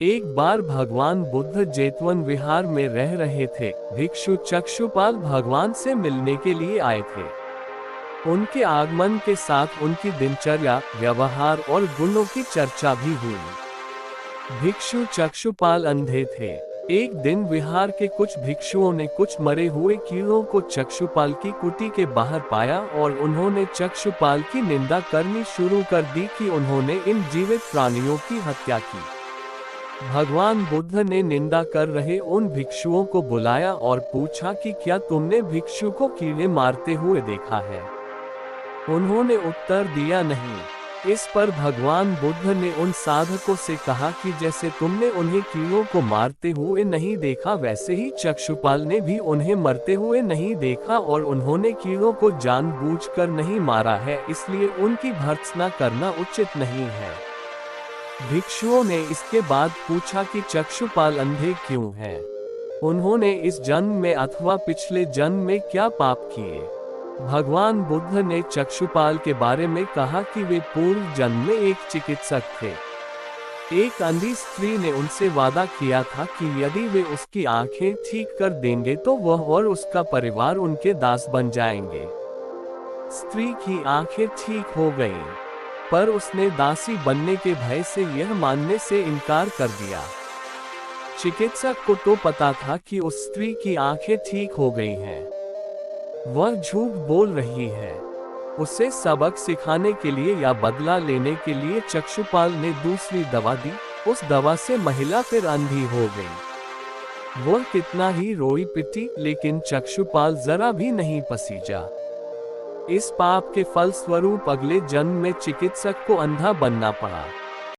एक बार भगवान बुद्ध जेतवन विहार में रह रहे थे। भिक्षु चक्षुपाल भगवान से मिलने के लिए आए थे। उनके आगमन के साथ उनकी दिनचर्या, व्यवहार और गुणों की चर्चा भी हुई। भिक्षु चक्षुपाल अंधे थे। एक दिन विहार के कुछ भिक्षुओं ने कुछ मरे हुए कीड़ों को चक्षुपाल की कुटी के बाहर पाया और उन्होंने चक्षुपाल की निंदा करनी शुरू कर दी कि उन्होंने इन जीवित प्राणियों की हत्या की। भगवान बुद्ध ने निंदा कर रहे उन भिक्षुओं को बुलाया और पूछा कि क्या तुमने भिक्षु को कीड़े मारते हुए देखा है? उन्होंने उत्तर दिया नहीं। इस पर भगवान बुद्ध ने उन साधकों से कहा कि जैसे तुमने उन्हें कीड़ों को मारते हुए नहीं देखा, वैसे ही चक्षुपाल ने भी उन्हें मरते हुए नहीं देखा और उन्होंने कीड़ों को जानबूझकर नहीं मारा है, इसलिए उनकी भर्त्सना करना उचित नहीं है। भिक्षुओं ने इसके बाद पूछा कि चक्षुपाल अंधे क्यों हैं? उन्होंने इस जन्म में अथवा पिछले जन्म में क्या पाप किए? भगवान बुद्ध ने चक्षुपाल के बारे में कहा कि वे पूर्व जन्म में एक चिकित्सक थे। एक अंधी स्त्री ने उनसे वादा किया था कि यदि वे उसकी आंखें ठीक कर देंगे तो वह और उसका परिवार उनके दास बन जाएंगे। स्त्री की आंखें ठीक हो गईं, पर उसने दासी बनने के भय से यह मानने से इनकार कर दिया। चिकित्सक को तो पता था कि उस स्त्री की आंखें ठीक हो गई हैं। वह झूठ बोल रही है। उसे सबक सिखाने के लिए या बदला लेने के लिए चक्षुपाल ने दूसरी दवा दी। उस दवा से महिला फिर अंधी हो गई। वह कितना ही रोई पिटी, लेकिन चक्षुपाल जरा भी नहीं पसीजा। इस पाप के फल स्वरूप अगले जन्म में चिकित्सक को अंधा बनना पड़ा।